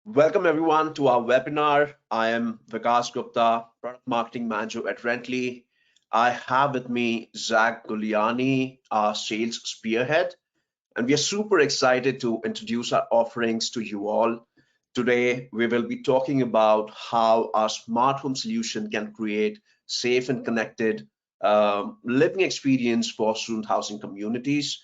Welcome everyone to our webinar. I am Vikas Gupta, Product Marketing Manager at Rently. I have with me Zach Guliani, our Sales Spearhead, and we are super excited to introduce our offerings to you all. Today, we will be talking about how our smart home solution can create safe and connected living experience for student housing communities.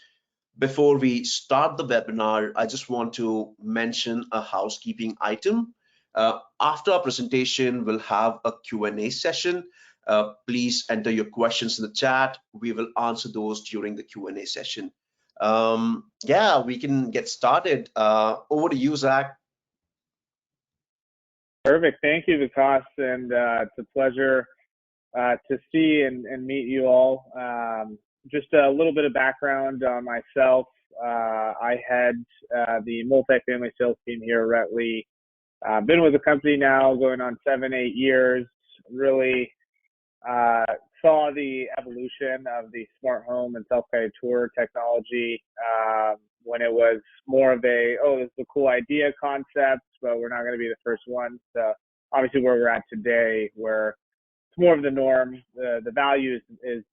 Before we start the webinar, I just want to mention a housekeeping item. After our presentation, we'll have a Q&A session. Please enter your questions in the chat. We will answer those during the Q&A session. Yeah, we can get started. Over to you, Zach. Perfect. Thank you, Vikas, and it's a pleasure to see and meet you all. Just a little bit of background on myself. I head the multifamily sales team here at Rently. I've been with the company now going on 7-8 years. Really saw the evolution of the smart home and self-guided tour technology when it was more of a, oh, this is a cool idea concept, but we're not going to be the first ones. Obviously, where we're at today, where it's more of the norm. The value is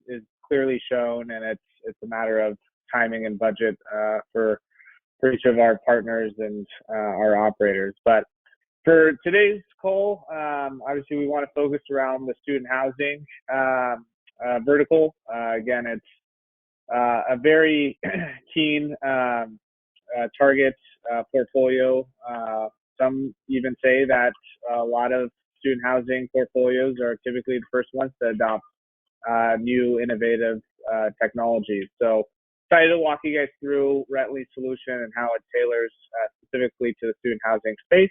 clearly shown, and it's a matter of timing and budget for each of our partners and our operators. But for today's call, obviously we want to focus around the student housing vertical. Again, it's a very keen target portfolio. Some even say that a lot of student housing portfolios are typically the first ones to adopt new innovative technologies. So excited to walk you guys through Rently's solution and how it tailors specifically to the student housing space.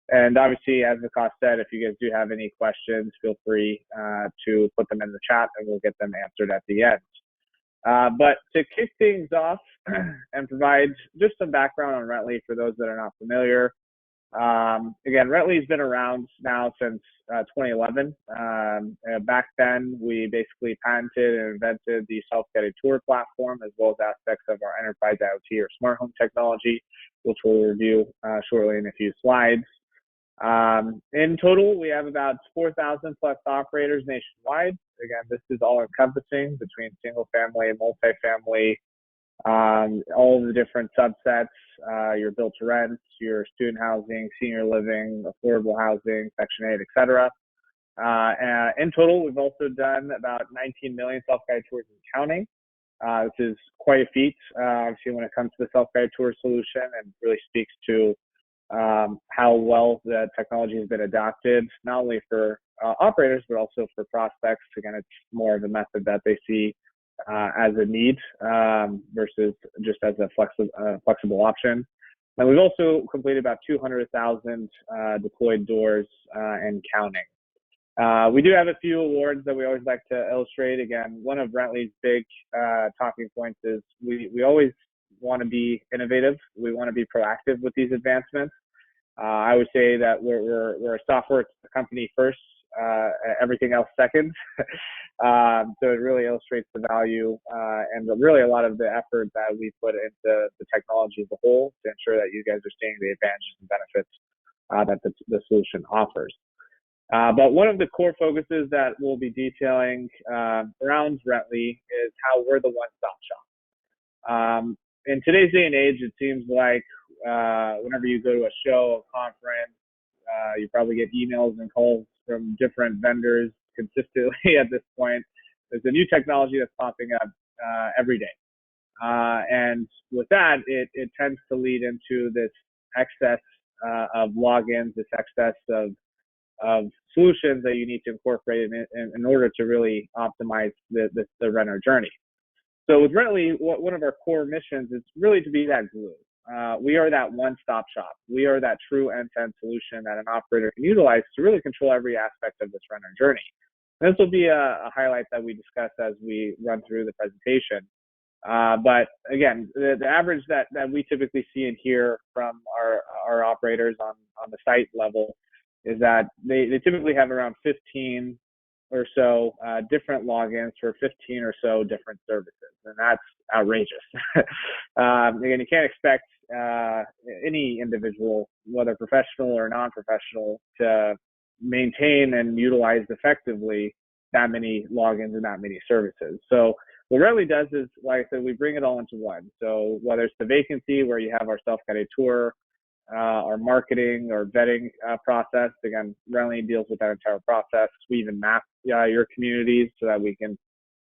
And obviously, as Vikas said, if you guys do have any questions, feel free to put them in the chat and we'll get them answered at the end. But to kick things off and provide just some background on Rently for those that are not familiar. Again, Rently's been around now since 2011. Back then, we basically patented and invented the self-guided tour platform, as well as aspects of our enterprise IoT or smart home technology, which we'll review shortly in a few slides. In total, we have about 4,000 plus operators nationwide. Again, this is all encompassing between single family and multifamily, all of the different subsets, your built to rent, your student housing, senior living, affordable housing, Section 8, etc. In total, we've also done about 19 million self-guided tours and counting. This is quite a feat, obviously, when it comes to the self-guided tour solution, and really speaks to how well the technology has been adopted, not only for operators, but also for prospects. Again, it's more of a method that they see as a need versus just as a flexible option. And we've also completed about 200,000 deployed doors and counting. We do have a few awards that we always like to illustrate. Again, one of Rently's big talking points is we always want to be innovative. We want to be proactive with these advancements. I would say that we're a software company first, everything else second. So it really illustrates the value and really a lot of the effort that we put into the technology as a whole to ensure that you guys are seeing the advantages and benefits that the solution offers. But one of the core focuses that we'll be detailing around Rently is how we're the one-stop shop. In today's day and age, it seems like whenever you go to a show, a conference, you probably get emails and calls from different vendors consistently at this point. There's a new technology that's popping up every day. And with that, it tends to lead into this excess of logins, this excess of solutions that you need to incorporate in order to really optimize the renter journey. So with Rently, one of our core missions is really to be that glue. We are that one-stop shop. We are that true end-to-end solution that an operator can utilize to really control every aspect of this renter journey. This will be a highlight that we discuss as we run through the presentation. But again, the average that we typically see and hear from our operators on the site level is that they typically have around 15 or so different logins for 15 or so different services. and that's outrageous. Again, you can't expect any individual, whether professional or non-professional, to maintain and utilize effectively that many logins and that many services. So what Rently does is, like I said, we bring it all into one. So whether it's the vacancy where you have our self-guided tour, our marketing or vetting process, again, Rently deals with that entire process. We even map your communities so that we can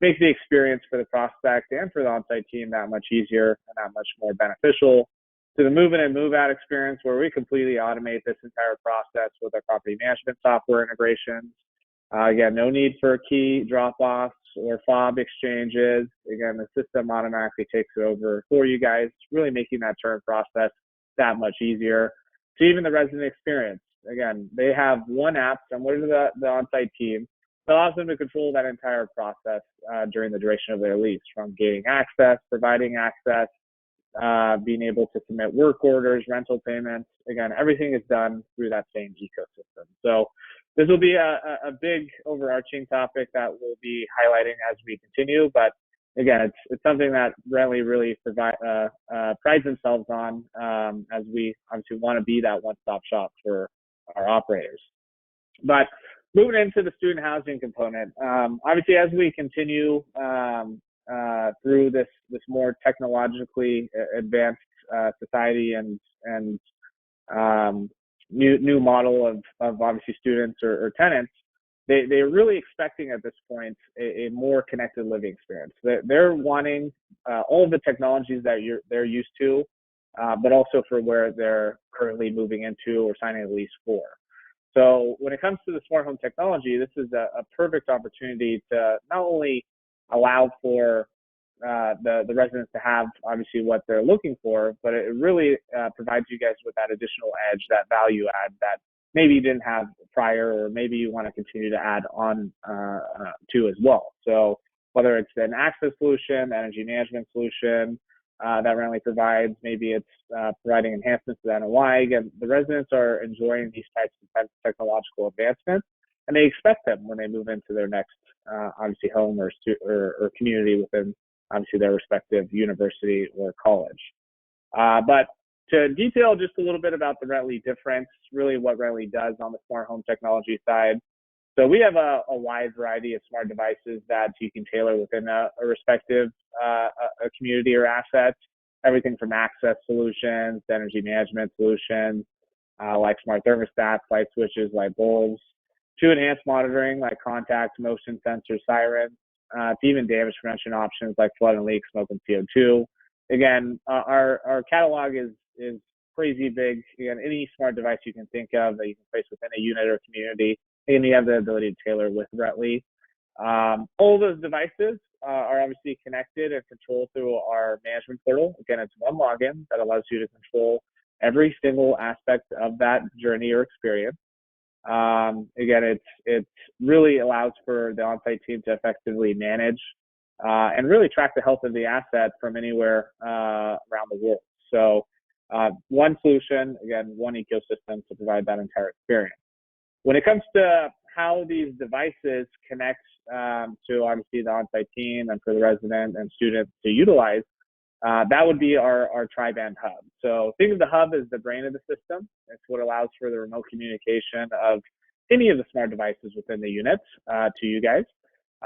make the experience for the prospect and for the on-site team that much easier and that much more beneficial. To the move-in and move-out experience, where we completely automate this entire process with our property management software integrations. Again, no need for key drop-offs or fob exchanges. Again, the system automatically takes it over for you guys, really making that turn process that much easier. To even the resident experience. Again, they have one app similar to the on-site team that allows them to control that entire process during the duration of their lease, from gaining access, providing access, being able to submit work orders, rental payments. Again, everything is done through that same ecosystem. So this will be a big overarching topic that we'll be highlighting as we continue. But again, it's something that Rently really prides themselves on, as we obviously want to be that one-stop shop for our operators. But moving into the student housing component, obviously as we continue through this more technologically advanced society and new model of obviously students or tenants, they're really expecting at this point a more connected living experience. They're wanting all of the technologies that they're used to, but also for where they're currently moving into or signing a lease for. So when it comes to the smart home technology, this is a perfect opportunity to not only allow for the residents to have obviously what they're looking for, but it really provides you guys with that additional edge, that value add that maybe you didn't have prior, or maybe you want to continue to add on to as well. So whether it's an access solution, energy management solution that Rently provides, maybe it's providing enhancements to the NOI. Again, the residents are enjoying these types of technological advancements, and they expect them when they move into their next obviously home or community within obviously their respective university or college. But to detail just a little bit about the Rently difference, really what Rently does on the smart home technology side. So we have a wide variety of smart devices that you can tailor within a respective a community or asset. Everything from access solutions to energy management solutions, like smart thermostats, light switches, light bulbs, to enhanced monitoring like contact, motion sensors, sirens, to even damage prevention options like flood and leak, smoke and CO2. Again, our catalog is crazy big. Again, any smart device you can think of that you can place within a unit or community, and you have the ability to tailor with Rently. All of those devices are obviously connected and controlled through our management portal. Again, it's one login that allows you to control every single aspect of that journey or experience. Again, it really allows for the on-site team to effectively manage and really track the health of the asset from anywhere around the world. So one solution, again, one ecosystem to provide that entire experience. When it comes to how these devices connect to obviously the on-site team and for the resident and student to utilize, that would be our tri-band hub. So think of the hub as the brain of the system. It's what allows for the remote communication of any of the smart devices within the units to you guys.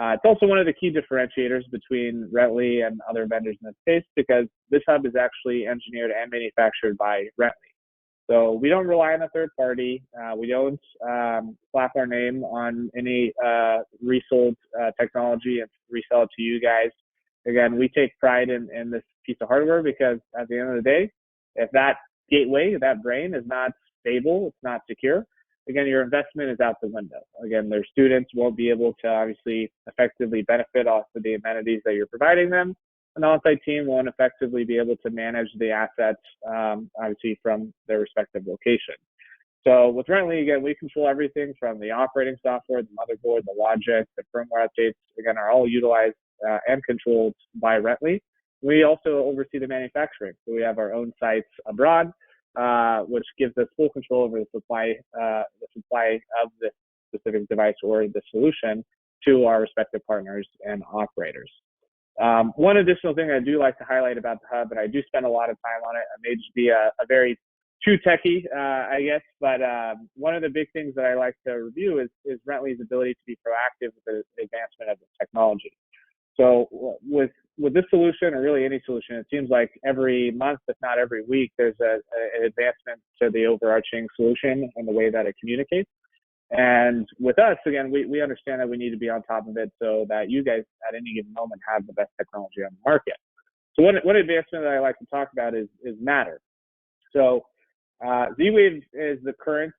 It's also one of the key differentiators between Rently and other vendors in the space, because this hub is actually engineered and manufactured by Rently. So we don't rely on a third party. We don't slap our name on any resold technology and resell it to you guys. Again, we take pride in this piece of hardware, because at the end of the day, if that gateway, that brain is not stable, it's not secure, again, your investment is out the window. Again, their students won't be able to obviously effectively benefit off of the amenities that you're providing them. An on-site team won't effectively be able to manage the assets, obviously from their respective location. So with Rently, again, we control everything from the operating software, the motherboard, the logic, the firmware updates, again, are all utilized and controlled by Rently. We also oversee the manufacturing. So we have our own sites abroad, which gives us full control over the supply of this specific device or the solution to our respective partners and operators. One additional thing I do like to highlight about the hub, and I do spend a lot of time on it, I may just be a very too techie, I guess, but one of the big things that I like to review is Rently's ability to be proactive with the advancement of the technology. So with this solution, or really any solution, it seems like every month, if not every week, there's an advancement to the overarching solution and the way that it communicates. And with us, again, we understand that we need to be on top of it so that you guys at any given moment have the best technology on the market. So one advancement that I like to talk about is Matter. So Z-Wave is the current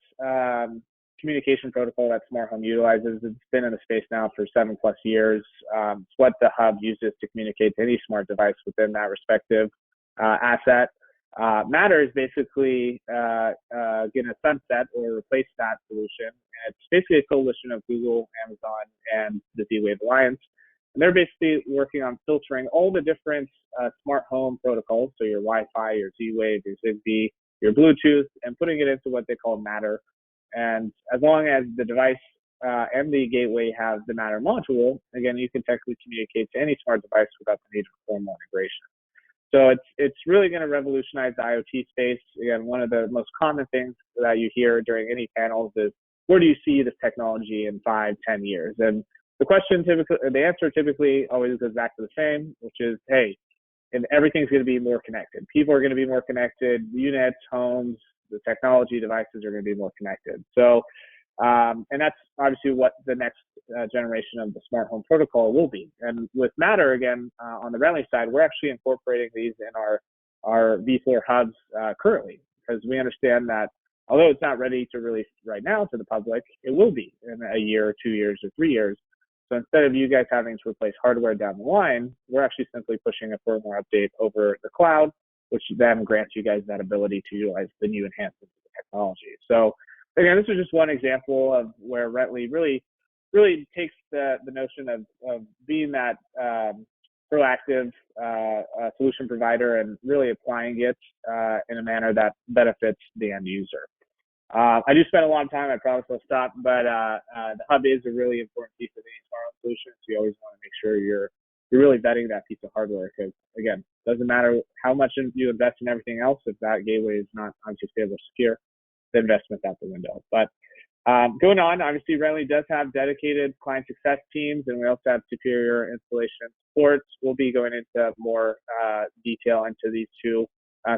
communication protocol that smart home utilizes. It's been in the space now for 7+ years. It's what the hub uses to communicate to any smart device within that respective asset. Matter is basically going to sunset or replace that solution. And it's basically a coalition of Google, Amazon, and the Z-Wave Alliance. And they're basically working on filtering all the different smart home protocols, so your Wi-Fi, your Z-Wave, your Zigbee, your Bluetooth, and putting it into what they call Matter. And as long as the device and the gateway have the Matter module, again, you can technically communicate to any smart device without the need for formal integration. So it's really going to revolutionize the IoT space. Again, one of the most common things that you hear during any panels is, where do you see this technology in 5, 10 years? And the answer typically always goes back to the same, which is, hey, and everything's going to be more connected. People are going to be more connected. Units, homes, the technology devices are going to be more connected. So, and that's obviously what the next generation of the smart home protocol will be. And with Matter, again, on the Rently side, we're actually incorporating these in our V4 hubs currently, because we understand that although it's not ready to release right now to the public, it will be in a year, 2 years, or 3 years. So instead of you guys having to replace hardware down the line, we're actually simply pushing a firmware update over the cloud, which then grants you guys that ability to utilize the new enhancements of the technology. So again, this is just one example of where Rently really takes the notion of being that proactive solution provider and really applying it in a manner that benefits the end user. I do spend a lot of time, I promise I'll stop, but the hub is a really important piece of any smart home solution, so you always want to make sure you're really vetting that piece of hardware, because again, it doesn't matter how much you invest in everything else, if that gateway is not obviously stable or secure, the investment's out the window. But going on, obviously Rently does have dedicated client success teams, and we also have superior installation supports. We'll be going into more detail into these two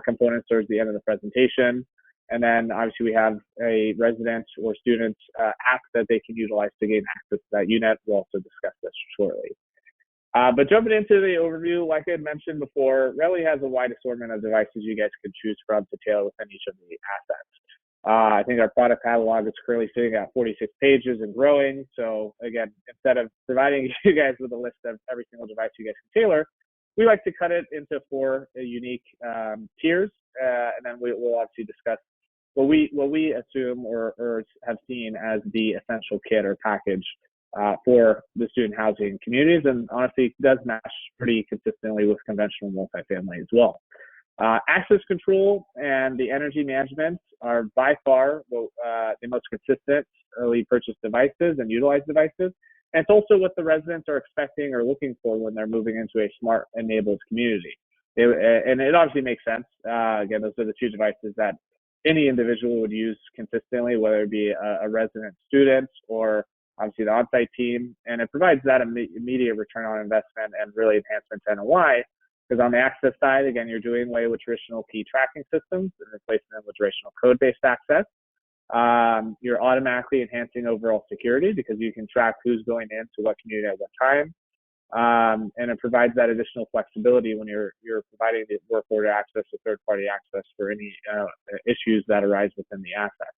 components towards the end of the presentation. And then obviously we have a resident or student app that they can utilize to gain access to that unit. We'll also discuss this shortly. But jumping into the overview, like I had mentioned before, Rently has a wide assortment of devices you guys could choose from to tailor within each of the assets. I think our product catalog is currently sitting at 46 pages and growing. So again, instead of providing you guys with a list of every single device you guys can tailor, we like to cut it into 4 unique tiers, and then we'll obviously discuss what we assume or have seen as the essential kit or package for the student housing communities, and honestly it does match pretty consistently with conventional multifamily as well. Access control and the energy management are by far the most consistent early purchase devices and utilized devices. And it's also what the residents are expecting or looking for when they're moving into a smart enabled community. And it obviously makes sense. Again, those are the 2 devices that any individual would use consistently, whether it be a resident student or obviously the on-site team. And it provides that immediate return on investment and really enhancement to NOI. Because on the access side, again, you're doing away with traditional key tracking systems and replacing them with traditional code-based access. You're automatically enhancing overall security because you can track who's going into what community at what time. And it provides that additional flexibility when you're providing the work order access or third-party access for any issues that arise within the asset.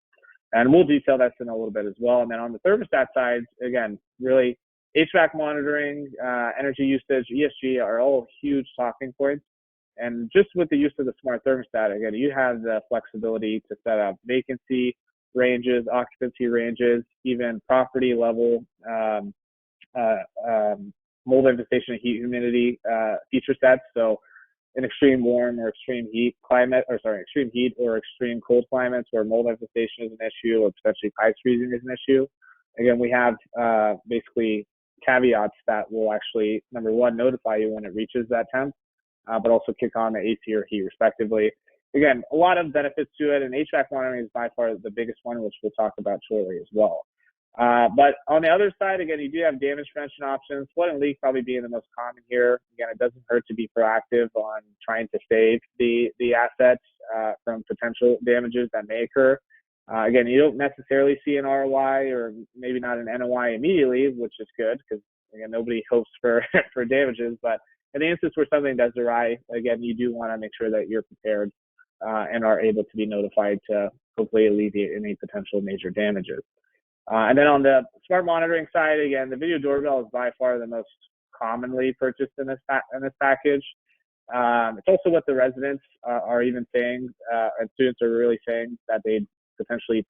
And we'll detail that in a little bit as well. And then on the thermostat side, again, really HVAC monitoring, energy usage, ESG are all huge talking points. And just with the use of the smart thermostat, again, you have the flexibility to set up vacancy ranges, occupancy ranges, even property level mold infestation and heat humidity feature sets. So in extreme warm or extreme heat extreme heat or extreme cold climates where mold infestation is an issue or potentially ice freezing is an issue. Again, we have basically caveats that will actually, number one, notify you when it reaches that temp, but also kick on the AC or heat respectively. Again, a lot of benefits to it, and HVAC monitoring is by far the biggest one, which we'll talk about shortly as well. But on the other side, again, you do have damage prevention options, flood and leak probably being the most common here. Again, it doesn't hurt to be proactive on trying to save the assets from potential damages that may occur. Again, you don't necessarily see an ROI or maybe not an NOI immediately, which is good because, again, nobody hopes for, for damages. But in the instance where something does awry, again, you do want to make sure that you're prepared and are able to be notified to hopefully alleviate any potential major damages. And then on the smart monitoring side, again, the video doorbell is by far the most commonly purchased in this package. It's also what the residents are even saying, and students are really saying that they'd potentially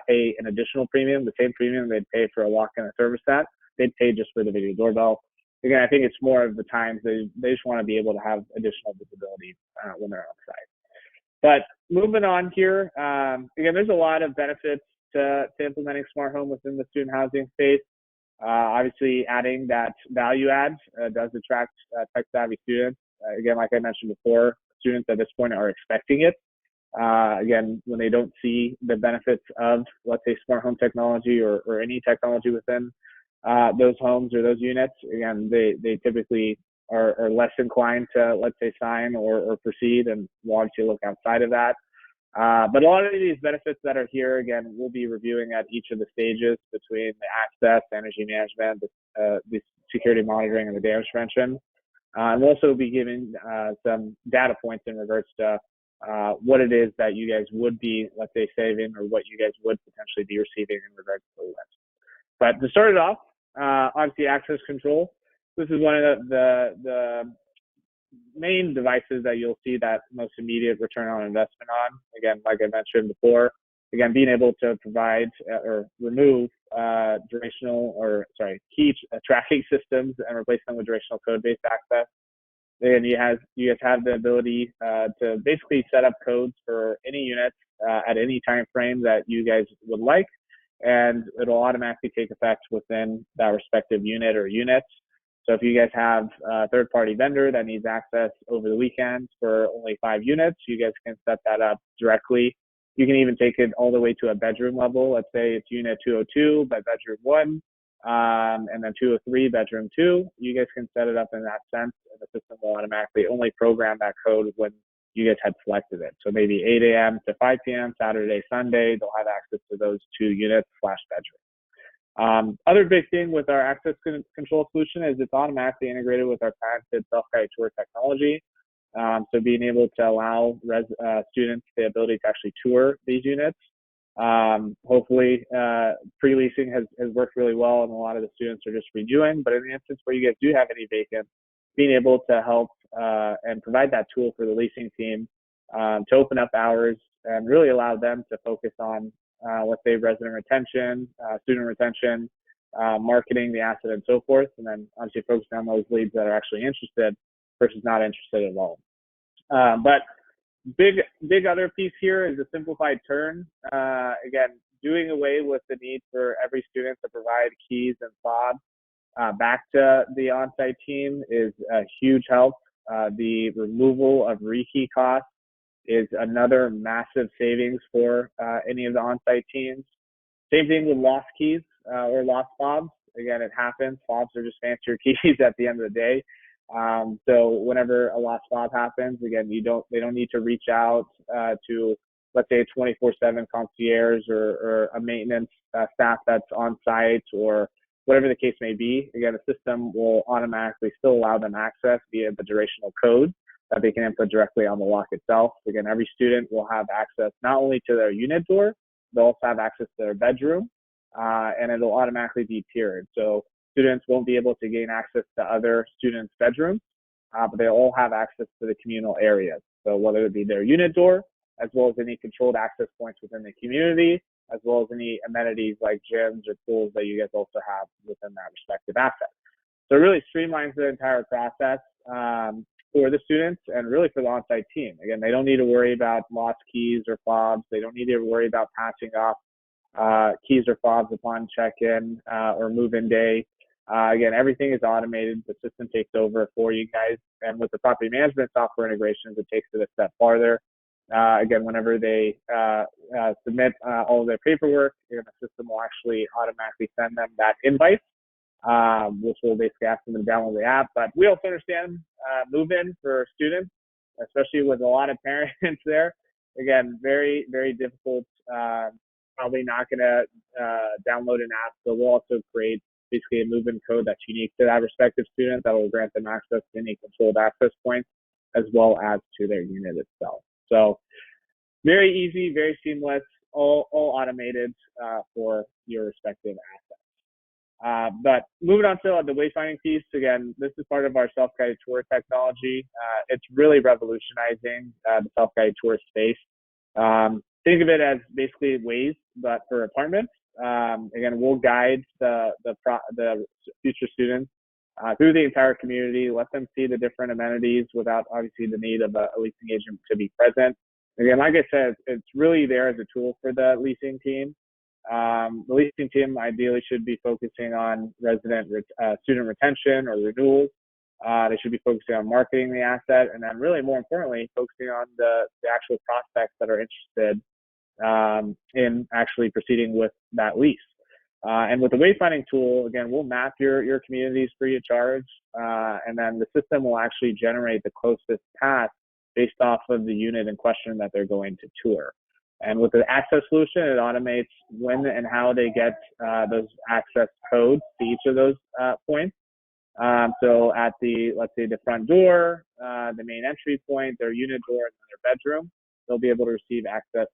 pay an additional premium, the same premium they'd pay for a lock and a thermostat, they'd pay just for the video doorbell. Again, I think it's more of the times they just want to be able to have additional visibility when they're on site. But moving on here, again, there's a lot of benefits to implementing smart home within the student housing space. Obviously, adding that value add does attract tech-savvy students. Again, like I mentioned before, students at this point are expecting it. Again, when they don't see the benefits of, let's say, smart home technology or any technology within those homes or those units, again, they typically are less inclined to, let's say, sign or proceed, and will obviously look outside of that. But a lot of these benefits that are here, again, we'll be reviewing at each of the stages between the access, energy management, the security monitoring, and the damage prevention. And we'll also be giving some data points in regards to what it is that you guys would be, let's say, saving, or what you guys would potentially be receiving in regards to the list. But to start it off, obviously access control. This is one of the main devices that you'll see that most immediate return on investment on. Again, like I mentioned before, again, being able to provide or remove key tracking systems and replace them with durational code-based access. And you guys have the ability to basically set up codes for any units at any time frame that you guys would like, and it'll automatically take effect within that respective unit or units. So if you guys have a third-party vendor that needs access over the weekend for only 5 units, you guys can set that up directly. You can even take it all the way to a bedroom level. Let's say it's unit 202 by bedroom 1, and then 203 bedroom 2. You guys can set it up in that sense, and the system will automatically only program that code when you guys had selected it. So maybe 8 a.m. to 5 p.m., Saturday, Sunday, they'll have access to those 2 units / bedroom. Other big thing with our access control solution is it's automatically integrated with our patented self-guided tour technology. So being able to allow students the ability to actually tour these units. Hopefully, pre-leasing has worked really well, and a lot of the students are just renewing. But in the instance where you guys do have any vacant, being able to help and provide that tool for the leasing team to open up hours and really allow them to focus on let's say resident retention, student retention, marketing the asset, and so forth, and then obviously focusing on those leads that are actually interested versus not interested at all. But big other piece here is a simplified turn. Again, doing away with the need for every student to provide keys and fobs back to the on-site team is a huge help. The removal of rekey costs is another massive savings for any of the on-site teams. Same thing with lost keys or lost fobs. Again, it happens. Fobs are just fancier keys at the end of the day. So whenever a lost fob happens, again, they don't need to reach out to, let's say, a 24/7 concierge or a maintenance staff that's on site, or whatever the case may be. Again, the system will automatically still allow them access via the durational code that they can input directly on the lock itself. Again, every student will have access not only to their unit door, they'll also have access to their bedroom, and it'll automatically be tiered. So students won't be able to gain access to other students' bedrooms, but they'll all have access to the communal areas. So whether it be their unit door, as well as any controlled access points within the community, as well as any amenities like gyms or pools that you guys also have within that respective asset. So it really streamlines the entire process for the students and really for the on-site team. Again, they don't need to worry about lost keys or fobs. They don't need to worry about passing off keys or fobs upon check-in or move-in day. Again, everything is automated. The system takes over for you guys. And with the property management software integrations, it takes it a step farther. Again, whenever they submit all of their paperwork, the system will actually automatically send them that invite, which will basically ask them to download the app. But we also understand move-in for students, especially with a lot of parents there. Again, very, very difficult. Probably not going to download an app. So we'll also create basically a move-in code that's unique to that respective student that will grant them access to any controlled access points as well as to their unit itself. So very easy, very seamless, all automated for your respective assets. But moving on to the wayfinding piece, again, this is part of our self-guided tour technology. It's really revolutionizing the self-guided tour space. Think of it as basically Waze, but for apartments. Again, we'll guide the future students through the entire community, let them see the different amenities without obviously the need of a leasing agent to be present. Again, like I said, it's really there as a tool for the leasing team. The leasing team ideally should be focusing on student retention or renewals. They should be focusing on marketing the asset, and then really more importantly, focusing on the actual prospects that are interested in actually proceeding with that lease. And with the wayfinding tool, again, we'll map your communities free of charge, and then the system will actually generate the closest path based off of the unit in question that they're going to tour. And with the access solution, it automates when and how they get those access codes to each of those points. So at let's say the front door, the main entry point, their unit door, and their bedroom, they'll be able to receive access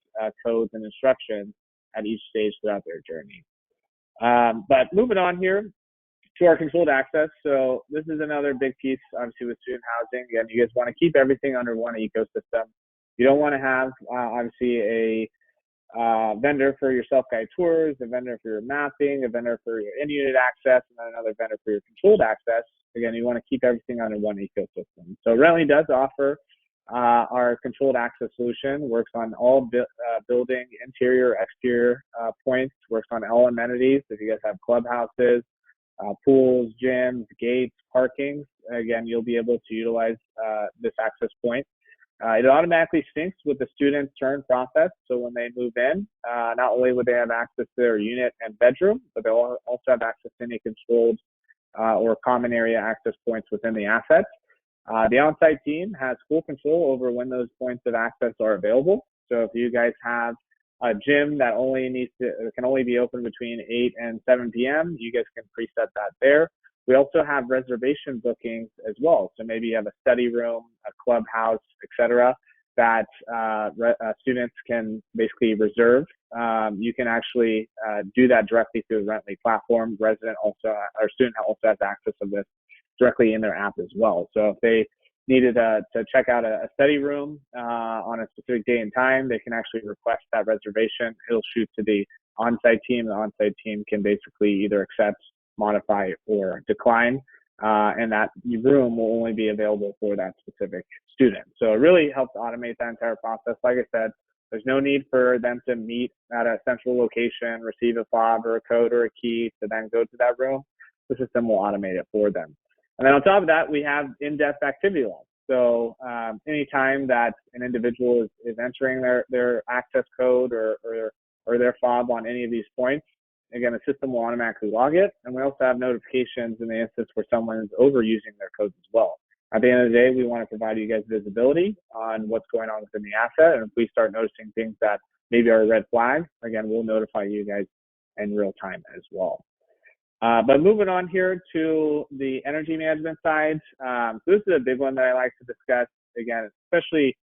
codes and instructions at each stage throughout their journey. But moving on here to our controlled access. So this is another big piece, obviously, with student housing. Again, you guys want to keep everything under one ecosystem. You don't want to have, obviously, a vendor for your self-guided tours, a vendor for your mapping, a vendor for your in-unit access, and then another vendor for your controlled access. Again, you want to keep everything under one ecosystem. So Rentley does offer our controlled access solution, works on all building interior, exterior points, works on all amenities. If you guys have clubhouses, pools, gyms, gates, parkings, again, you'll be able to utilize this access point. It automatically syncs with the student's turn process. So when they move in, not only would they have access to their unit and bedroom, but they'll also have access to any controlled or common area access points within the assets. The on-site team has full control over when those points of access are available. So if you guys have a gym that can only be open between 8 and 7 p.m., you guys can preset that there. We also have reservation bookings as well. So maybe you have a study room, a clubhouse, etc., that students can basically reserve. You can actually do that directly through the Rentley platform. Student also has access to this directly in their app as well. So if they needed to check out a study room on a specific day and time, they can actually request that reservation. It'll shoot to the on-site team. The on-site team can basically either accept, modify, or decline, and that room will only be available for that specific student. So it really helps automate that entire process. Like I said, there's no need for them to meet at a central location, receive a fob or a code or a key to then go to that room. The system will automate it for them. And then on top of that, we have in-depth activity logs. So anytime that an individual is entering their access code or their fob on any of these points, again, the system will automatically log it. And we also have notifications in the instance where someone is overusing their codes as well. At the end of the day, we want to provide you guys visibility on what's going on within the asset. And if we start noticing things that maybe are a red flag, again, we'll notify you guys in real time as well. But moving on here to the energy management side, so this is a big one that I like to discuss, again, especially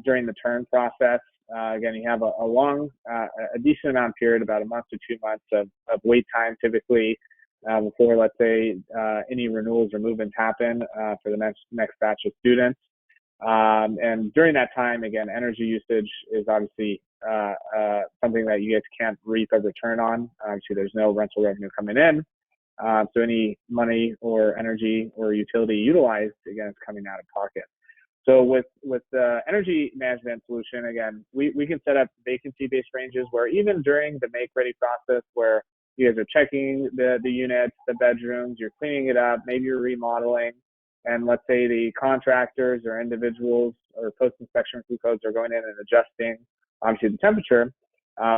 during the turn process. Again, you have a decent amount period, about a month to 2 months of wait time typically before, let's say, any renewals or movements happen for the next batch of students. And during that time, again, energy usage is obviously something that you guys can't reap a return on. Obviously, there's no rental revenue coming in. So any money or energy or utility utilized, again, is coming out of pocket. So with the energy management solution, again, we can set up vacancy-based ranges where even during the make-ready process where you guys are checking the units, the bedrooms, you're cleaning it up, maybe you're remodeling, and let's say the contractors or individuals or post-inspection crew codes are going in and adjusting, obviously, the temperature.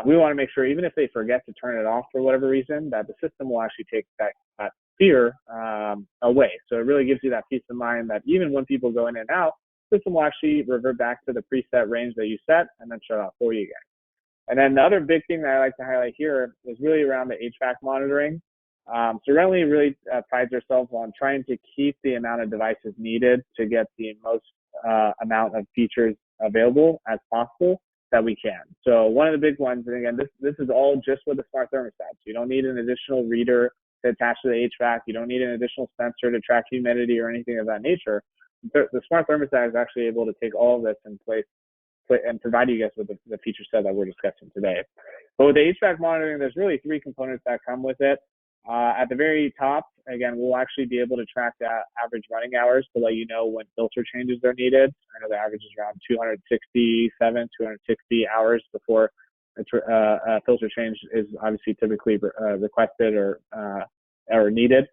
We want to make sure, even if they forget to turn it off for whatever reason, that the system will actually take that fear away. So it really gives you that peace of mind that even when people go in and out, the system will actually revert back to the preset range that you set and then shut off for you again. And then the other big thing that I like to highlight here is really around the HVAC monitoring. So Renly really prides ourselves on trying to keep the amount of devices needed to get the most amount of features available as possible that we can. So one of the big ones, and again, this is all just with the smart thermostats. You don't need an additional reader to attach to the HVAC. You don't need an additional sensor to track humidity or anything of that nature. The smart thermostat is actually able to take all of this in place and provide you guys with the feature set that we're discussing today. But with the HVAC monitoring, there's really three components that come with it. At the very top, again, we'll actually be able to track the average running hours to let you know when filter changes are needed. I know the average is around 260 hours before a filter change is obviously typically requested or needed.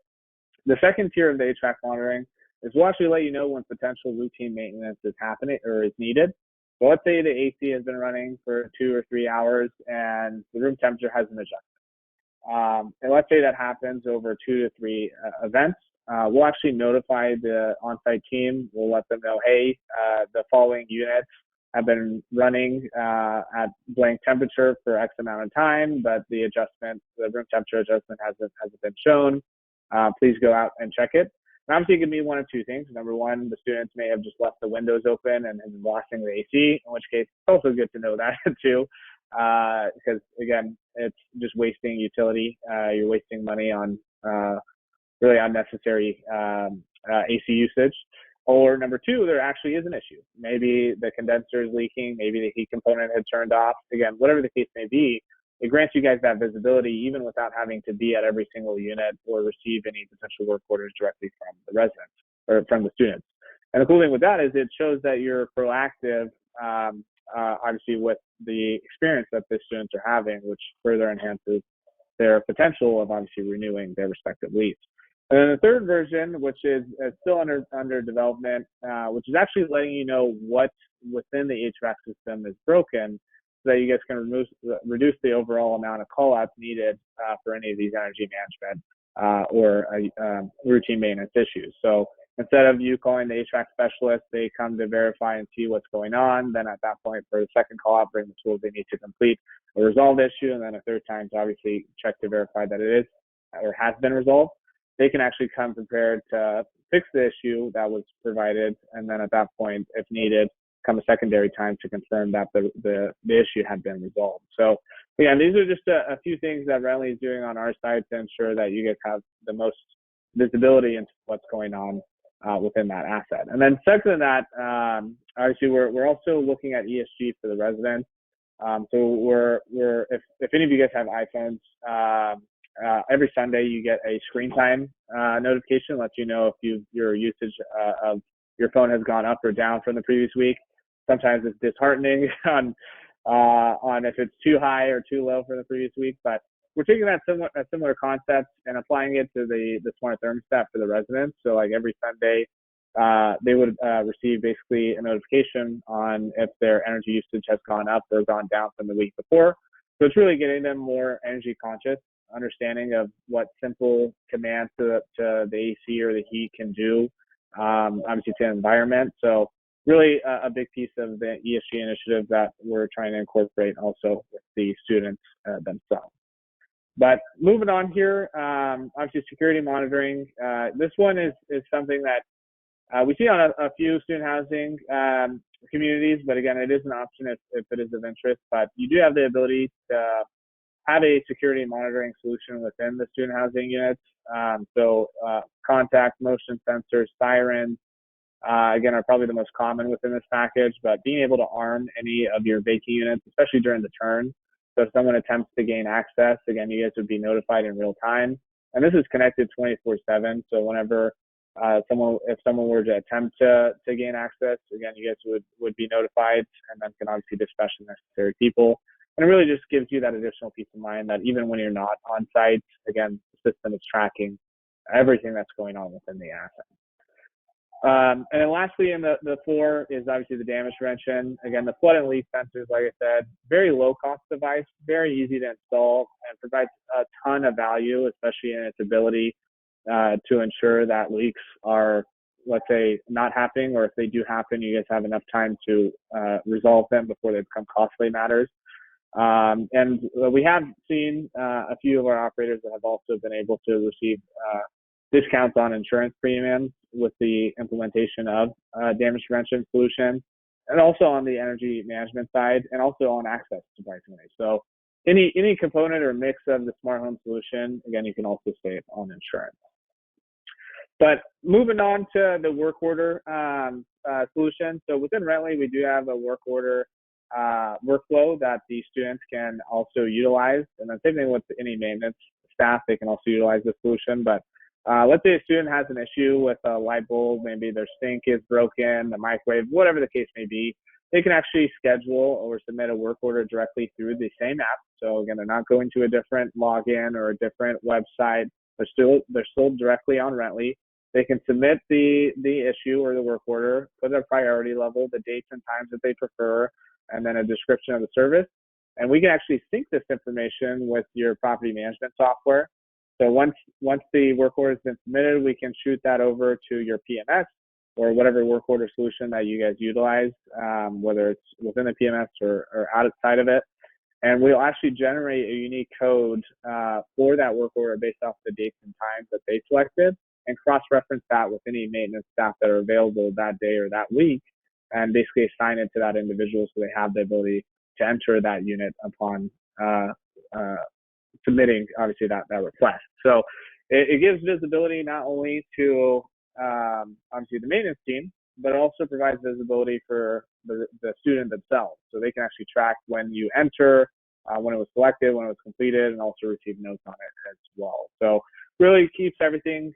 The second tier of the HVAC monitoring is we'll actually let you know when potential routine maintenance is happening or is needed. So let's say the AC has been running for 2 or 3 hours and the room temperature hasn't adjusted. And let's say that happens over 2 to 3 events. We'll actually notify the on-site team. We'll let them know, hey, the following units have been running at blank temperature for X amount of time, but the room temperature adjustment hasn't been shown. Please go out and check it. And obviously, it can be one of two things. Number one, the students may have just left the windows open and been blasting the AC, in which case it's also good to know that too, because again, it's just wasting utility. You're wasting money on really unnecessary AC usage. Or number two, there actually is an issue. Maybe the condenser is leaking, maybe the heat component had turned off. Again, whatever the case may be, it grants you guys that visibility even without having to be at every single unit or receive any potential work orders directly from the residents or from the students. And the cool thing with that is it shows that you're proactive, obviously with the experience that the students are having, which further enhances their potential of obviously renewing their respective leads. And then the third version, which is still under development, which is actually letting you know what within the HVAC system is broken, so that you guys can reduce the overall amount of call-outs needed for any of these energy management or routine maintenance issues. So instead of you calling the HVAC specialist, they come to verify and see what's going on. Then at that point, for the second call-out, bring the tools they need to complete a resolved issue, and then a third time to obviously check to verify that it is or has been resolved. They can actually come prepared to fix the issue that was provided, and then at that point, if needed, come a secondary time to confirm that the issue had been resolved. So again, these are just a few things that Renly is doing on our side to ensure that you guys have the most visibility into what's going on within that asset. And then second to that, obviously we're also looking at ESG for the residents. So we're if any of you guys have iPhones, every Sunday you get a screen time notification, lets you know if your usage of your phone has gone up or down from the previous week. Sometimes it's disheartening on if it's too high or too low for the previous week, but we're taking that similar concept and applying it to the smart thermostat for the residents. So like every Sunday, they would receive basically a notification on if their energy usage has gone up or gone down from the week before. So it's really getting them more energy conscious, understanding of what simple commands to the AC or the heat can do, obviously to the environment. So really a big piece of the ESG initiative that we're trying to incorporate also with the students themselves. But moving on here, obviously security monitoring. This one is something that we see on a few student housing communities, but again, it is an option if it is of interest. But you do have the ability to have a security monitoring solution within the student housing units. So contact, motion sensors, sirens, again, are probably the most common within this package, but being able to arm any of your vacant units, especially during the turn. So if someone attempts to gain access, again, you guys would be notified in real time. And this is connected 24/7. So whenever if someone were to attempt to gain access, again, you guys would be notified and then can obviously dispatch the necessary people. And it really just gives you that additional peace of mind that even when you're not on site, again, the system is tracking everything that's going on within the asset. And then lastly, in the four is obviously the damage prevention. Again, the flood and leak sensors, like I said, very low cost device, very easy to install, and provides a ton of value, especially in its ability to ensure that leaks are, let's say, not happening, or if they do happen, you guys have enough time to resolve them before they become costly matters. And we have seen a few of our operators that have also been able to receive discounts on insurance premiums with the implementation of damage prevention solutions, and also on the energy management side, and also on access to pricing. So any component or mix of the smart home solution, again, you can also save on insurance. But moving on to the work order solution. So within Rently, we do have a work order workflow that the students can also utilize. And then same thing with any maintenance staff, they can also utilize the solution. But let's say a student has an issue with a light bulb, maybe their sink is broken, the microwave, whatever the case may be, they can actually schedule or submit a work order directly through the same app. So again, they're not going to a different login or a different website. They're still directly on Rently. They can submit the issue or the work order, put their priority level, the dates and times that they prefer, and then a description of the service. And we can actually sync this information with your property management software. So once the work order has been submitted, we can shoot that over to your PMS or whatever work order solution that you guys utilize, whether it's within the PMS or outside of it. And we'll actually generate a unique code for that work order based off the dates and times that they selected, and cross-reference that with any maintenance staff that are available that day or that week, and basically assign it to that individual so they have the ability to enter that unit upon submitting, obviously, that request. So it gives visibility not only to obviously the maintenance team, but it also provides visibility for the student themselves. So they can actually track when you enter, when it was selected, when it was completed, and also receive notes on it as well. So really keeps everything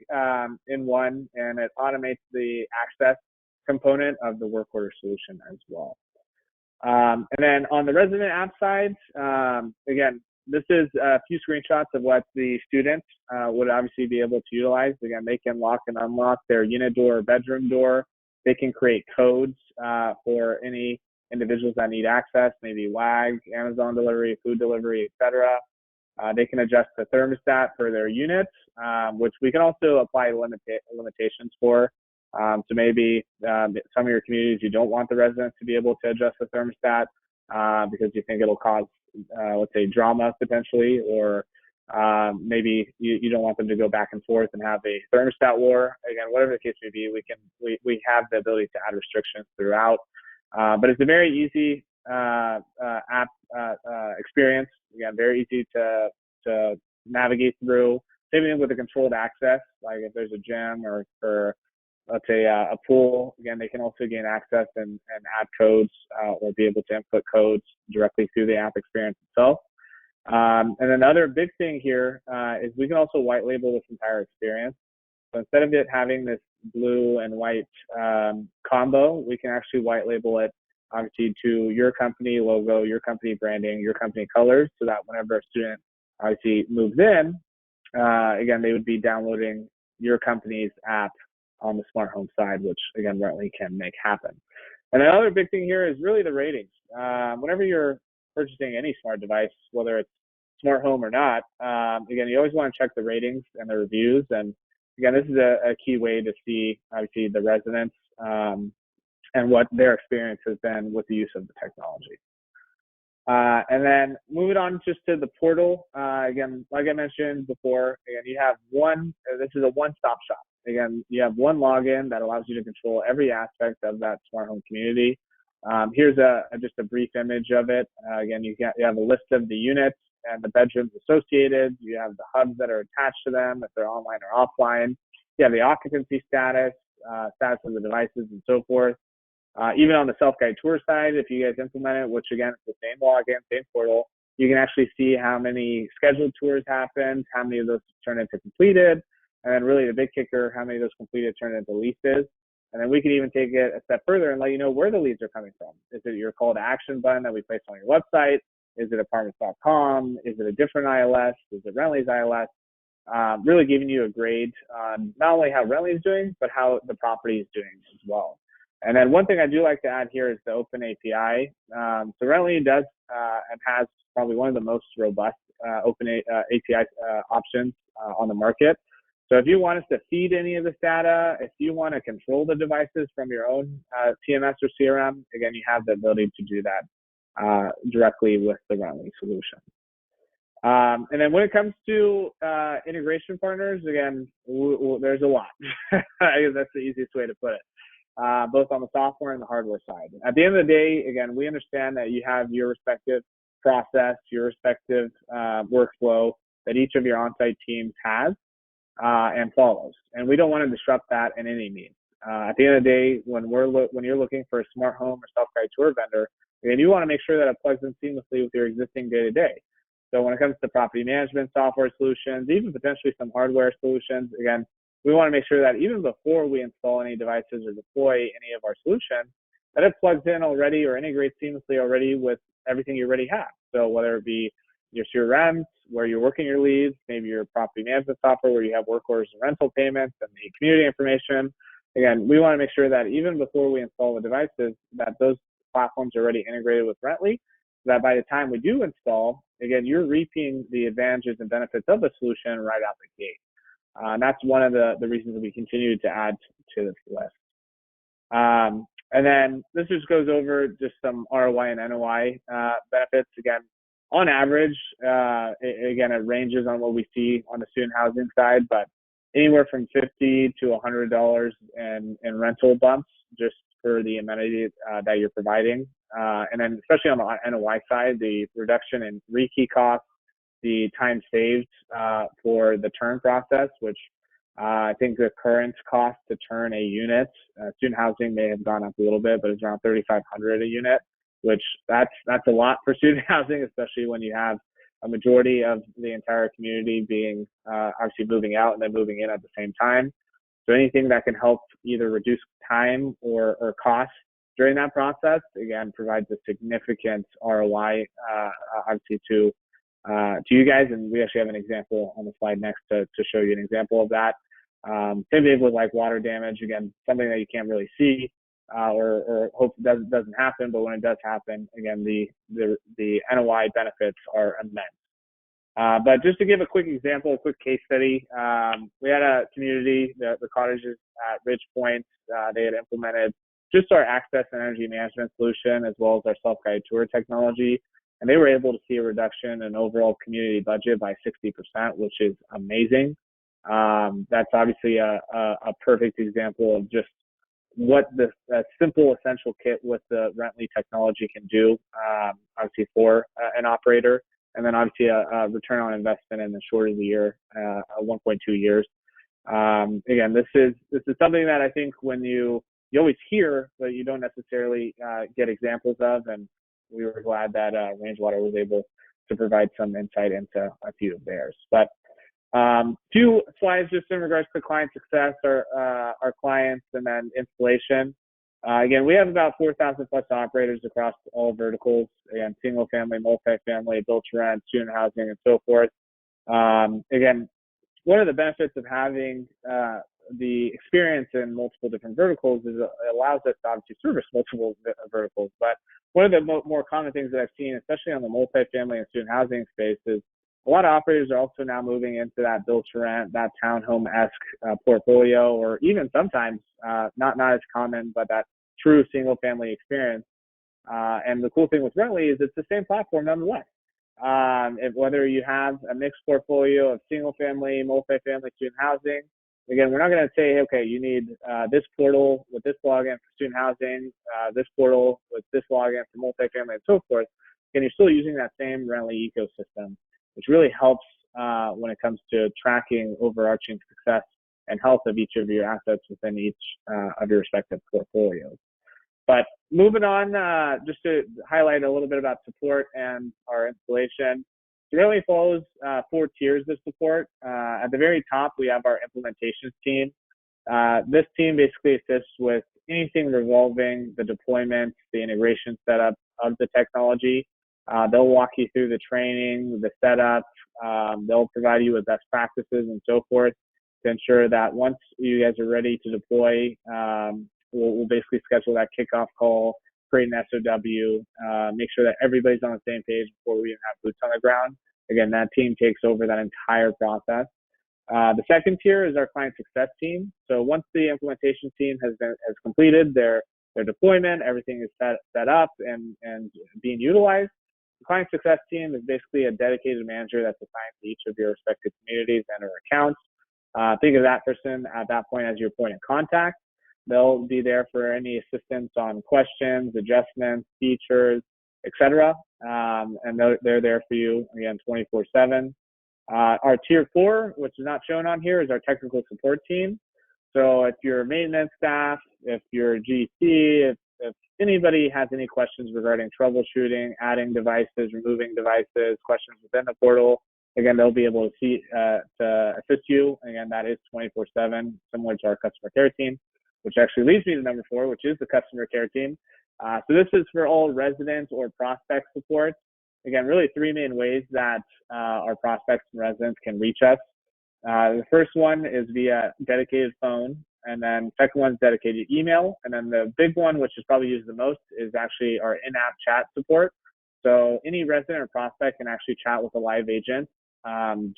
in one, and it automates the access component of the work order solution as well. And then on the resident app side, again, this is a few screenshots of what the students would obviously be able to utilize. Again, they can lock and unlock their unit door or bedroom door. They can create codes for any individuals that need access, maybe WAG, Amazon delivery, food delivery, etc. They can adjust the thermostat for their units, which we can also apply limitations for. So maybe some of your communities, you don't want the residents to be able to adjust the thermostat because you think it'll cause, let's say, drama potentially, or maybe you don't want them to go back and forth and have a thermostat war. Again, whatever the case may be, we have the ability to add restrictions throughout. But it's a very easy app experience. Again, very easy to navigate through. Same thing with the controlled access, like if there's a gym or let's say a pool, again, they can also gain access and add codes or be able to input codes directly through the app experience itself. And then the other big thing here is we can also white label this entire experience. So instead of it having this blue and white combo, we can actually white label it obviously to your company logo, your company branding, your company colors, so that whenever a student obviously moves in, again, they would be downloading your company's app on the smart home side, which again, Rently can make happen. And another big thing here is really the ratings. Whenever you're purchasing any smart device, whether it's smart home or not, again, you always want to check the ratings and the reviews. And again, this is a key way to see obviously the residents and what their experience has been with the use of the technology. And then moving on just to the portal, again, like I mentioned before, again, you have this is a one-stop shop. Again, you have one login that allows you to control every aspect of that smart home community. Here's just a brief image of it. Again, you have a list of the units and the bedrooms associated. You have the hubs that are attached to them, if they're online or offline. You have the occupancy status, status of the devices, and so forth. Even on the self-guide tour side, if you guys implement it, which again, it's the same login, same portal, you can actually see how many scheduled tours happened, how many of those turn into completed, and then really the big kicker, how many of those completed turn into leases. And then we can even take it a step further and let you know where the leads are coming from. Is it your call to action button that we place on your website? Is it apartments.com? Is it a different ILS? Is it Rently's ILS? Really giving you a grade on not only how Rently is doing, but how the property is doing as well. And then one thing I do like to add here is the open API. So Rently does and has probably one of the most robust open API options on the market. So if you want us to feed any of this data, if you want to control the devices from your own TMS or CRM, again, you have the ability to do that directly with the Rently solution. And then when it comes to integration partners, again, there's a lot. I guess that's the easiest way to put it, both on the software and the hardware side. At the end of the day, again, we understand that you have your respective process, your respective workflow that each of your on-site teams has and follows. And we don't want to disrupt that in any means. At the end of the day, when you're looking for a smart home or self-guided tour vendor, again, you want to make sure that it plugs in seamlessly with your existing day-to-day. So when it comes to property management software solutions, even potentially some hardware solutions, again, we want to make sure that even before we install any devices or deploy any of our solutions, that it plugs in already or integrates seamlessly already with everything you already have. So whether it be your CRMs, where you're working your leads, maybe your property management software where you have work orders and rental payments and the community information. Again, we want to make sure that even before we install the devices, that those platforms are already integrated with Rently, so that by the time we do install, again, you're reaping the advantages and benefits of the solution right out the gate. And that's one of the reasons that we continue to add to this list. And then this just goes over just some ROI and NOI benefits. Again, on average, again, it ranges on what we see on the student housing side, but anywhere from $50 to $100 in rental bumps just for the amenity that you're providing. And then especially on the NOI side, the reduction in rekey costs, the time saved for the turn process, which I think the current cost to turn a unit, student housing may have gone up a little bit, but it's around $3,500 a unit, which that's a lot for student housing, especially when you have a majority of the entire community being obviously moving out and then moving in at the same time. So anything that can help either reduce time or cost during that process, again, provides a significant ROI obviously to you guys. And we actually have an example on the slide next to show you an example of that. Same thing with like water damage, again, something that you can't really see or hope doesn't happen, but when it does happen, again, the NOI benefits are immense. But just to give a quick example, a quick case study, we had a community, the cottages at Ridge Point, they had implemented just our access and energy management solution as well as our self-guided tour technology. And they were able to see a reduction in overall community budget by 60%, which is amazing. That's obviously a perfect example of just what the simple essential kit with the Rently technology can do, obviously for an operator, and then obviously a return on investment in the short of the year, 1.2 years. Again, this is something that I think when you always hear, but you don't necessarily get examples of, and we were glad that Rangewater was able to provide some insight into a few of theirs. But two slides just in regards to client success, our clients, and then installation. Again, we have about 4,000 plus operators across all verticals, again, single family, multifamily, built to rent, student housing, and so forth. Again, one of the benefits of having the experience in multiple different verticals is it allows us to obviously service multiple verticals. But one of the more common things that I've seen, especially on the multifamily and student housing space, is a lot of operators are also now moving into that built to rent, that townhome-esque portfolio, or even sometimes not as common, but that true single family experience. And the cool thing with Rently is it's the same platform nonetheless. Whether you have a mixed portfolio of single family, multifamily, student housing, again, we're not going to say, okay, you need this portal with this login for student housing, this portal with this login for multifamily, and so forth. And you're still using that same Rently ecosystem, which really helps when it comes to tracking overarching success and health of each of your assets within each of your respective portfolios. But moving on, just to highlight a little bit about support and our installation. It really follows 4 tiers of support. At the very top, we have our implementations team. This team basically assists with anything revolving the deployment, the integration setup of the technology. They'll walk you through the training, the setup. They'll provide you with best practices and so forth to ensure that once you guys are ready to deploy, we'll basically schedule that kickoff call, create an SOW, make sure that everybody's on the same page before we even have boots on the ground. Again, that team takes over that entire process. The second tier is our client success team. So once the implementation team has completed their deployment, everything is set up and being utilized, the client success team is basically a dedicated manager that's assigned to each of your respective communities and or accounts. Think of that person at that point as your point of contact. They'll be there for any assistance on questions, adjustments, features, etc. And they're there for you, again, 24/7. Our tier 4, which is not shown on here, is our technical support team. So if you're maintenance staff, if you're GC, if anybody has any questions regarding troubleshooting, adding devices, removing devices, questions within the portal, again, they'll be able to assist you. Again, that is 24/7, similar to our customer care team, which actually leads me to number 4, which is the customer care team. So this is for all residents or prospect support. Again, really 3 main ways that our prospects and residents can reach us. The first one is via dedicated phone, and then second one is dedicated email, and then the big one, which is probably used the most, is actually our in-app chat support. So any resident or prospect can actually chat with a live agent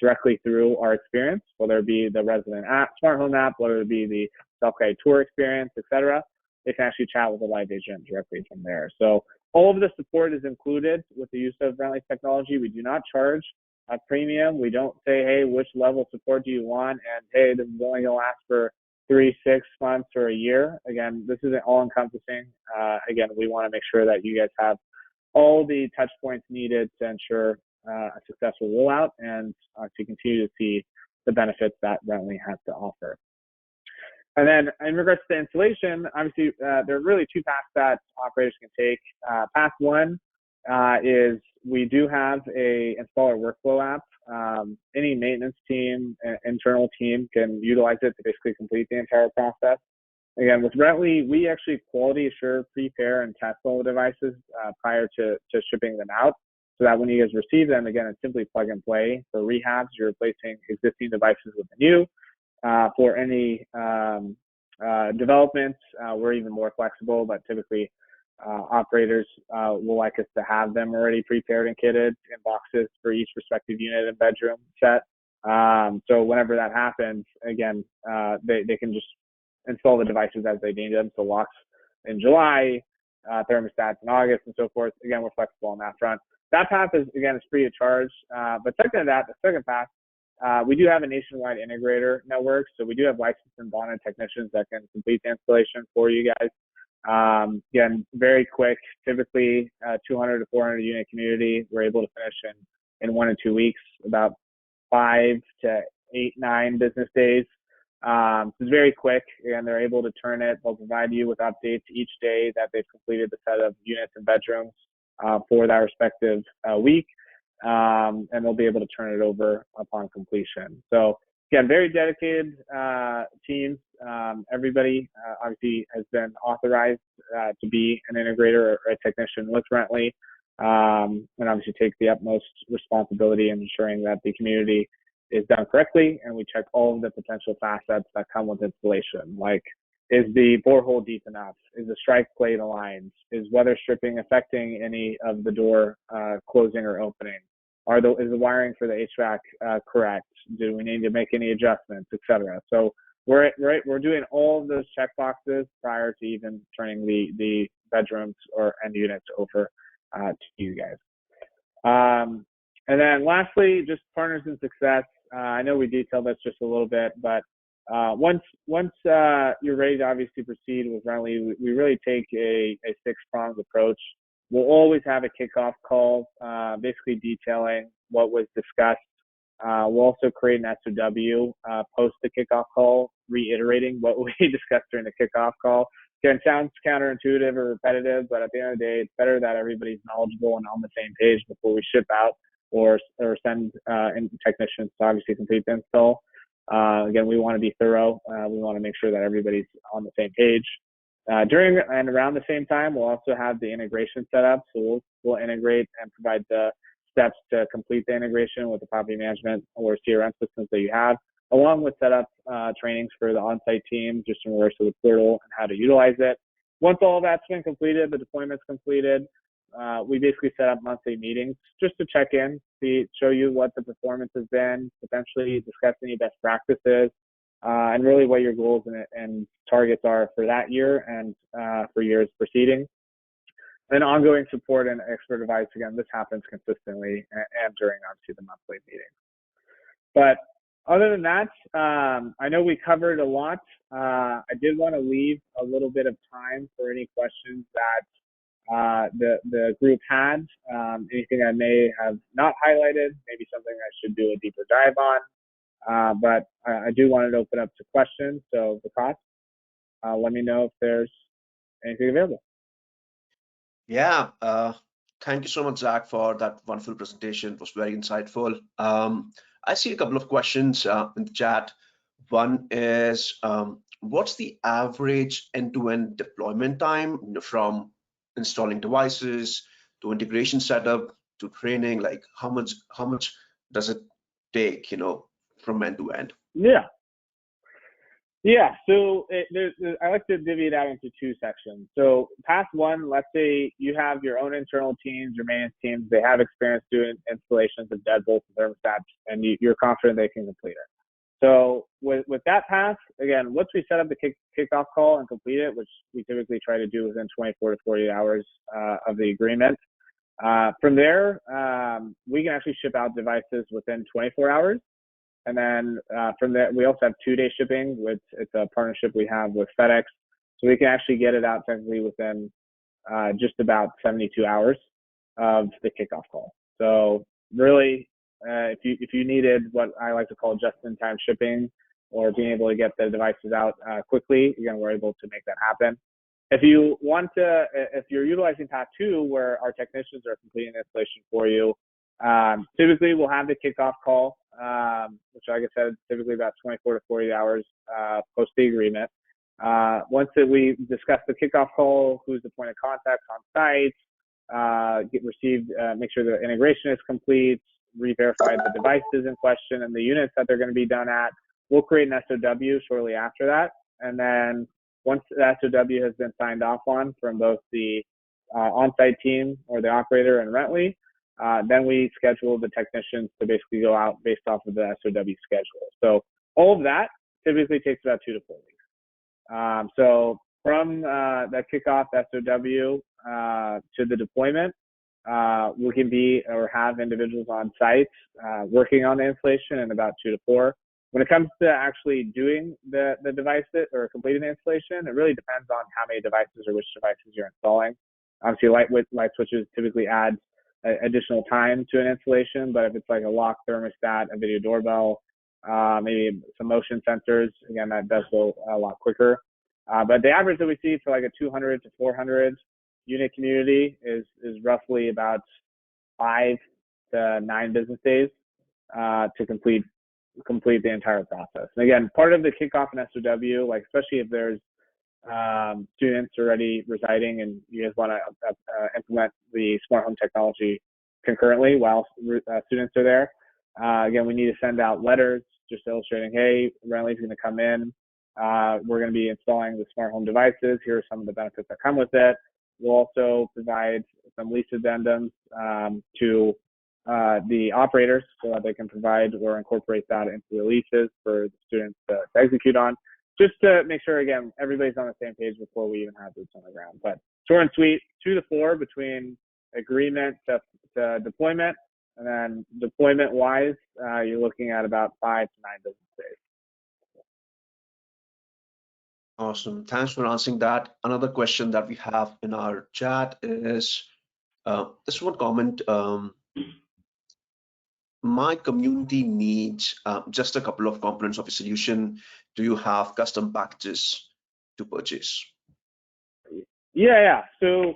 directly through our experience, whether it be the resident app, smart home app, whether it be the self-guided tour experience, etc. They can actually chat with a live agent directly from there. So all of the support is included with the use of Rently's technology. We do not charge a premium. We don't say, hey, which level of support do you want? And hey, this is only going to last for 3, 6 months or a year. Again, this isn't all encompassing. Again, we want to make sure that you guys have all the touch points needed to ensure a successful rollout and to continue to see the benefits that Rently has to offer. And then in regards to the installation, obviously, there are really 2 paths that operators can take. Path 1 is we do have a installer workflow app. Any maintenance team, internal team can utilize it to basically complete the entire process. Again, with Rently, we actually quality assure, prepare, and test all the devices prior to shipping them out, so that when you guys receive them, again, it's simply plug and play. For rehabs, you're replacing existing devices with the new. For any developments, we're even more flexible, but typically operators will like us to have them already prepared and kitted in boxes for each respective unit and bedroom set. So whenever that happens, again, they can just install the devices as they need them. So locks in July, thermostats in August, and so forth. Again, we're flexible on that front. That path is free of charge. But second to that, the second path, we do have a nationwide integrator network. So we do have licensed and bonded technicians that can complete the installation for you guys. Again, very quick, typically 200 to 400 unit community. We're able to finish in 1 to 2 weeks, about 5 to 8, 9 business days. It's very quick, and they're able to turn it. They'll provide you with updates each day that they've completed the set of units and bedrooms for that respective week, and they'll be able to turn it over upon completion. So again, very dedicated teams. Everybody obviously has been authorized to be an integrator or a technician with Rently, and obviously take the utmost responsibility in ensuring that the community is done correctly, and we check all of the potential facets that come with installation, like is the borehole deep enough? Is the strike plate aligned? Is weather stripping affecting any of the door closing or opening? Is the wiring for the HVAC correct? Do we need to make any adjustments, etc.? So we're doing all of those check boxes prior to even turning the bedrooms and units over to you guys. And then lastly, just partners in success. I know we detailed this just a little bit, but once you're ready to obviously proceed with Rently, we really take a 6-pronged approach. We'll always have a kickoff call, basically detailing what was discussed. We'll also create an SOW post the kickoff call, reiterating what we discussed during the kickoff call. Again, it sounds counterintuitive or repetitive, but at the end of the day, it's better that everybody's knowledgeable and on the same page before we ship out or send in technicians to obviously complete the install. Again, we want to be thorough. We want to make sure that everybody's on the same page. During and around the same time, we'll also have the integration set up. So we'll integrate and provide the steps to complete the integration with the property management or CRM systems that you have, along with set up trainings for the on-site team, just in regards to the portal and how to utilize it. Once all that's been completed, the deployment's completed, we basically set up monthly meetings just to check in, show you what the performance has been, potentially discuss any best practices, and really what your goals and targets are for that year and for years preceding. And ongoing support and expert advice, again, this happens consistently and during, obviously, the monthly meetings. But other than that, I know we covered a lot. I did want to leave a little bit of time for any questions that the group had. Anything I may have not highlighted, maybe something I should do a deeper dive on. But I do want to open up to questions. So, Vikas, let me know if there's anything available. Yeah, thank you so much, Zach, for that wonderful presentation. It was very insightful. I see a couple of questions in the chat. One is, what's the average end-to-end deployment time, from installing devices to integration setup to training? Like, how much does it take, from end to end? Yeah, so I like to divvy it out into two sections. So path one, let's say you have your own internal teams, your maintenance teams, they have experience doing installations of deadbolts and thermostats, and you're confident they can complete it. So with that path, again, once we set up the kickoff call and complete it, which we typically try to do within 24 to 48 hours of the agreement, from there, we can actually ship out devices within 24 hours. And then from there, we also have 2-day shipping. It's a partnership we have with FedEx. So we can actually get it out technically within just about 72 hours of the kickoff call. So really, if you needed what I like to call just-in-time shipping, or being able to get the devices out quickly, again, we're able to make that happen. If you're utilizing path 2, where our technicians are completing the installation for you, typically we'll have the kickoff call, which, like I said, typically about 24 to 48 hours post the agreement. Once we discuss the kickoff call, who's the point of contact on site, make sure the integration is complete, re-verify the devices in question and the units that they're going to be done at. We'll create an SOW shortly after that. And then once the SOW has been signed off on from both the on-site team or the operator and Rentley, then we schedule the technicians to basically go out based off of the SOW schedule. So all of that typically takes about 2 to 4 weeks. So from that kickoff SOW to the deployment, we can have individuals on site working on the installation in about 2 to 4. When it comes to actually doing the device or completing the installation, it really depends on how many devices or which devices you're installing. Obviously, light switches typically add additional time to an installation, but if it's like a lock thermostat, a video doorbell, maybe some motion sensors, again, that does go a lot quicker. But the average that we see for like a 200 to 400 unit community is roughly about 5 to 9 business days to complete the entire process. And again, part of the kickoff and SOW, like especially if there's students already residing and you guys want to implement the smart home technology concurrently while students are there, again, we need to send out letters just illustrating, hey, Rentley's going to come in. We're going to be installing the smart home devices. Here are some of the benefits that come with it. We'll also provide some lease addendums to the operators so that they can provide or incorporate that into the leases for the students to execute on, just to make sure, again, everybody's on the same page before we even have boots on the ground. But short and sweet, 2 to 4 between agreement to deployment, and then deployment-wise, you're looking at about 5 to 9 business days. Awesome. Thanks for answering that. Another question that we have in our chat is this one comment. My community needs just a couple of components of a solution. Do you have custom packages to purchase? Yeah. So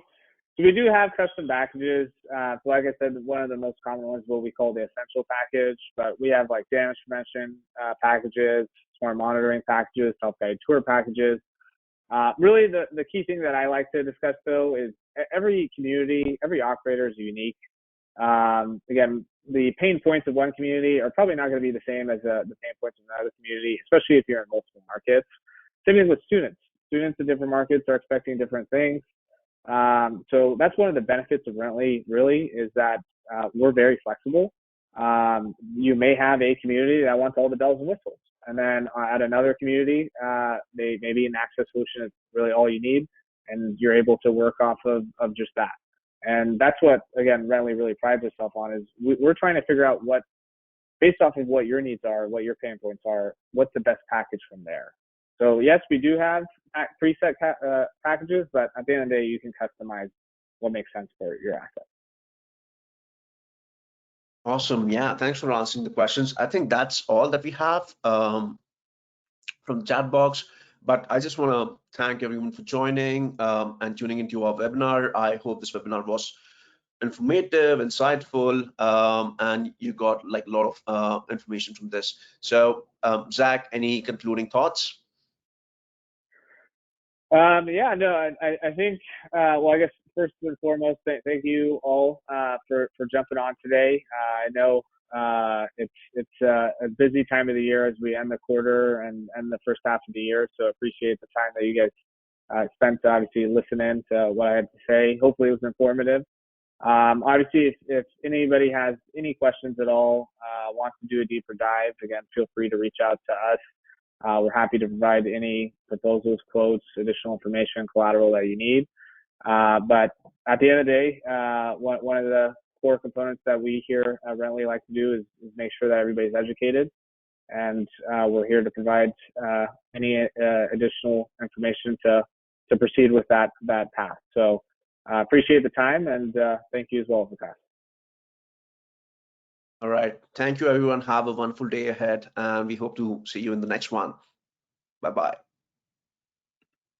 we do have custom packages. So like I said, one of the most common ones is what we call the essential package, but we have like damage prevention packages, smart monitoring packages, self-guided tour packages. Really, the key thing that I like to discuss though is every community, every operator is unique. Again, the pain points of one community are probably not going to be the same as the pain points of another community, especially if you're in multiple markets. Same thing with students. Students in different markets are expecting different things. So that's one of the benefits of Rently, really, is that we're very flexible. You may have a community that wants all the bells and whistles, and then at another community, maybe an access solution is really all you need, and you're able to work off of just that. And that's what, again, Rently really prides itself on, is we're trying to figure out what, based off of what your needs are, what your pain points are, what's the best package from there. So yes, we do have preset packages, but at the end of the day, you can customize what makes sense for your asset. Awesome. Yeah, thanks for answering the questions. I think that's all that we have from the chat box. But I just want to thank everyone for joining and tuning into our webinar. I hope this webinar was informative, insightful, and you got like a lot of information from this. So, Zach, any concluding thoughts? Yeah, no, I think, well, I guess first and foremost, thank you all for jumping on today. I know it's a busy time of the year as we end the quarter and the first half of the year. So appreciate the time that you guys spent to obviously listen in to what I had to say. Hopefully it was informative. Obviously, if anybody has any questions at all, wants to do a deeper dive, again, feel free to reach out to us. We're happy to provide any proposals, quotes, additional information, collateral that you need. But at the end of the day, one of the core components that we here at Rently like to do is make sure that everybody's educated. And we're here to provide any additional information to proceed with that path. So appreciate the time, and thank you as well, Vikas. All right. Thank you, everyone. Have a wonderful day ahead, and we hope to see you in the next one. Bye-bye.